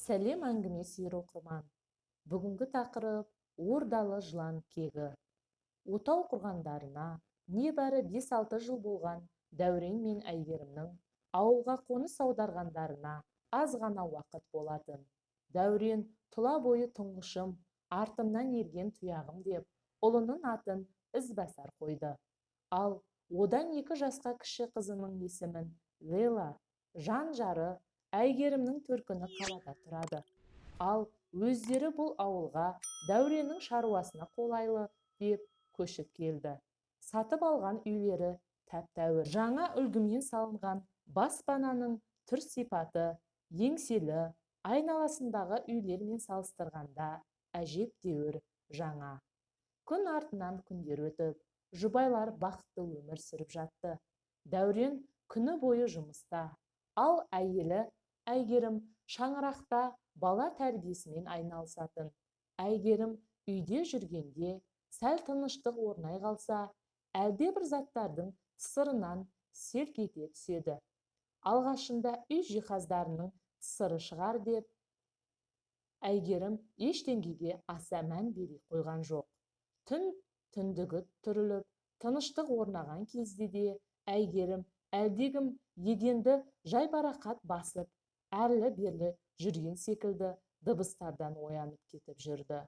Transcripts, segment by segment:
Сәлем әңгіме сүйер оқырман. Бүгінгі тақырып ордалы жылан кегі. Отау құрғандарына небәрі 5-6 жыл болған Дәурен мен Әйгерімнің ауылға қоныс аударғандарына аз ғана уақыт болатын. Дәурен тұла бойы тұңғышым, артымнан ерген тұяғым деп, ұлының атын Ізбасар қойды. Ал одан 2 жасқа кіші қызының есімін Лейла, жан жары Әйгерімнің төркіні қалада тұрады. Ал өздері бұл ауылға Дәуреннің шаруасына қолайлы деп көшіп келді. Сатып алған үйлері тәп-тәуір. Жаңа үлгімен салынған баспананың түр сипаты еңселі, айналасындағы үйлермен салыстырғанда әжептәуір жаңа. Күн артынан күндер өтіп, жұбайлар бақытты өмір сүріп жатты. Дәурен күні бойы жұмыста, ал әйелі Әйгерім шаңырақта бала тәрбиесімен айналысатын. Әйгерім үйде жүргенде сәл тыныштық орнай қалса, әлде бір заттардың сырынан селк ете түседі. Алғашында үй жиһаздарының сыры шығар деп, Әйгерім ештеңеге аса мән бере қойған жоқ. Түн түндігі түріліп, тыныштық орнаған кезде де Әйгерім әлдегім еденді жайбарақат басып, әрлі-берлі жүрген секілді дыбыстардан оянып кетіп жүрді.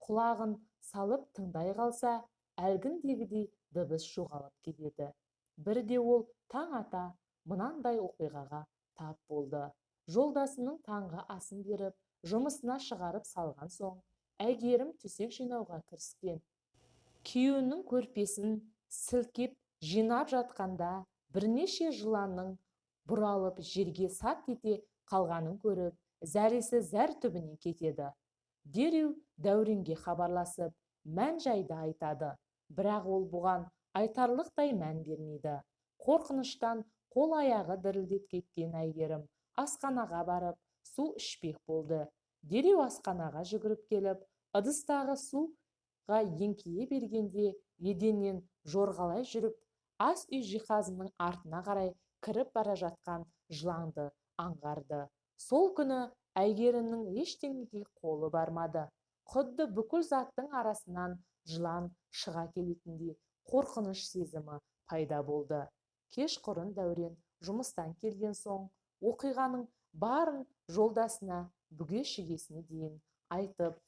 Құлағын салып тыңдай қалса, әлгіндегідей дыбыс жоғалып кетеді. Бірде ол таң ата мынандай оқиғаға тап болды. Жолдасының таңғы асын беріп, жұмысына шығарып салған соң, Әйгерім төсек жинауға кіріскен. Күйеуінің көрпесін сілкеп жинап жатқанда, бірнеше жыланның бұралып жерге сап ете қалғанын көріп, зәресі зәр түбіне кетеді. Дереу Дәуренге хабарласып, мән-жайды айтады. Бірақ ол бұған айтарлықтай мән бермейді. Қорқыныштан қол-аяғы дірілдеп кеткен Әйгерім асханаға барып, су ішпек болды. Дереу асханаға жүгіріп келіп, ыдыстағы суға еңкейе бергенде, еденнен жорғалай жүріп, ас үй жиһазының артына қарай кіріп бара жатқан жыланды аңғарды. Сол күні Әйгерімнің ештеңеге қолы бармады. Құдды бүкіл заттың арасынан жылан шыға келетіндей қорқыныш сезімі пайда болды. Кешқұрын Дәурен жұмыстан келген соң, оқиғаның барын жолдасына бүге-шігесіне дейін айтып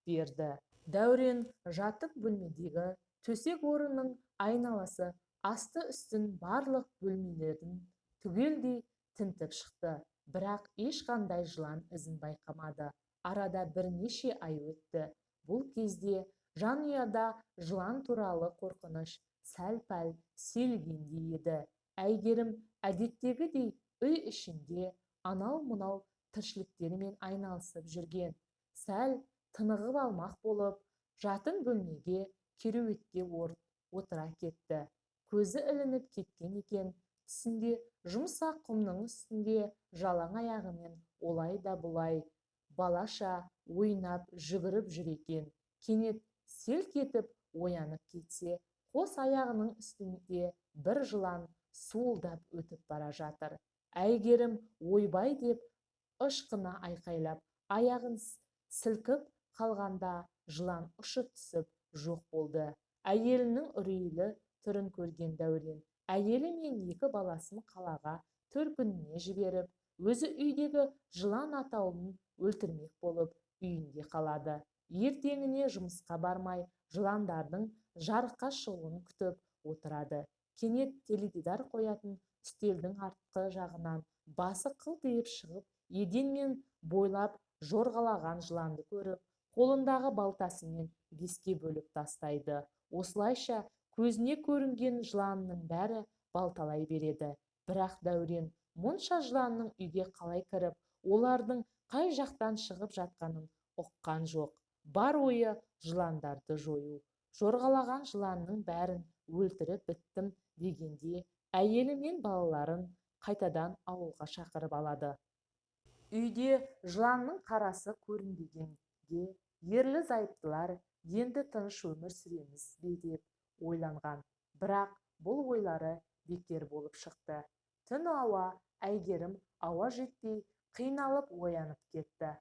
берді. Дәурен жатып бөлмедегі төсек орынның айналасы, асты-үстін барлық бөлмелерін түгелдей тінтіп шықты. Бірақ ешқандай жылан ізін байқамады. Арада бірнеше ай өтті. Бұл кезде жанұяда жылан туралы қорқыныш сәл-пәл сейілгендей еді. Әйгерім әдеттегідей үй ішінде анау-мынау тіршіліктермен айналысып жүрген. Сәл тынығып алмақ болып, жатын бөлмеге кереуетке отыра кетті. Көзі ілініп кеткен екен. Түсінде жұмсақ құмның үстінде жалаң аяғымен олай да бұлай балаша ойнап жүгіріп жүр екен. Кенет селк етіп оянып кетсе, қос аяғының үстінде бір жылан суылдап өтіп бара жатыр. Әйгерім ойбай деп ышқына айқайлап, аяғын сілкіп қалғанда жылан ұшып түсіп жоқ болды. Әйелінің үрейлі түрін көрген Дәурен әйелі мен 2 баласын қалаға төркініне жіберіп, өзі үйдегі жылан атаулын өлтірмек болып үйінде қалады. Ертеңіне жұмысқа бармай, жыландардың жарыққа шығуын күтіп отырады. Кенет теледидар қоятын үстелдің артқы жағынан басы қылтиып шығып, еденмен бойлап жорғалаған жыланды көріп, қолындағы балтасымен 5-ке бөліп тастайды. Осылайша көзіне көрінген жыланның бәрі балталай береді. Бірақ Дәурен мұнша жыланның үйге қалай кіріп, олардың қай жақтан шығып жатқанын ұққан жоқ. Бар ойы жыландарды жою. Жорғалаған жыланның бәрін өлтіріп біттім дегенде, әйелі мен балаларын қайтадан ауылға шақырып алады. Үйде жыланның қарасы көрінбегенге, ерлі-зайыптылар енді тыныш өмір сүреміз бе деп ойланған. Бірақ бұл ойлары бекер болып шықты. Түн ауа Әйгерім ауа жетпей қиналып оянып кетті.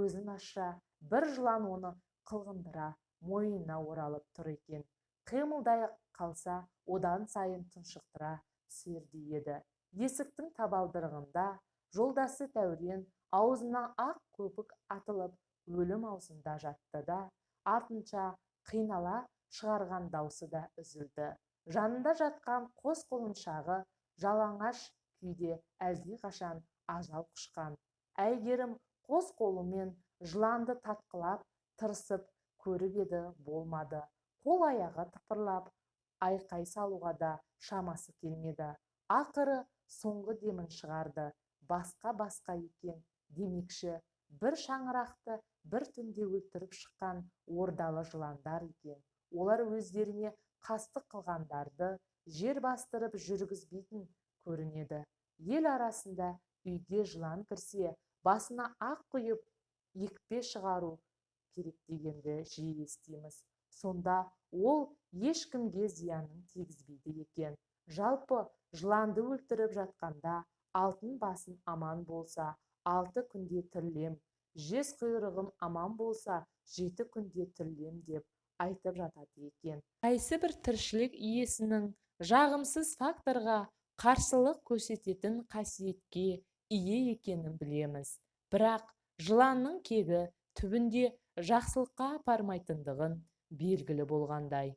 көзін ашса, бір жылан оны қылғындыра мойнына оралып тұр екен. Қимылдай қалса, одан сайын тұншықтыра түсердей еді. Есіктің табалдырығында жолдасы Дәурен аузына ақ көпік атылып, өлім аузында жатты да, артынша қинала шығарған даусы да үзілді. Жанында жатқан қос құлыншағы жалаңаш күйде әлдеқашан ажал құшқан. Әйгерім қос қолымен жыланды татқылап тырысып көріп еді, болмады. Қол-аяғы тыпырлап айқай салуға да шамасы келмеді. Ақыры соңғы демін шығарды. Басқа екен демекші, бір шаңырақты бір түнде өлтіріп шыққан ордалы жыландар екен. Олар өздеріне қастық қылғандарды жер бастырып жүргізбейтін көрінеді. Ел арасында үйге жылан кірсе, басына ақ құйып екпе шығару керек дегенді жиі естиміз. Сонда ол ешкімге зиянын тигізбейді екен. Жалпы жыланды өлтіріп жатқанда алтын басын аман болса, 6 күнде тірілем, жез құйрығым аман болса, 7 күнде тірілем деп айтып жатады екен. Қайсы бір тіршілік иесінің жағымсыз факторға қарсылық көрсететін қасиетке ие екенін білеміз. Бірақ жыланның кегі түбінде жақсылыққа апармайтындығын белгілі болғандай.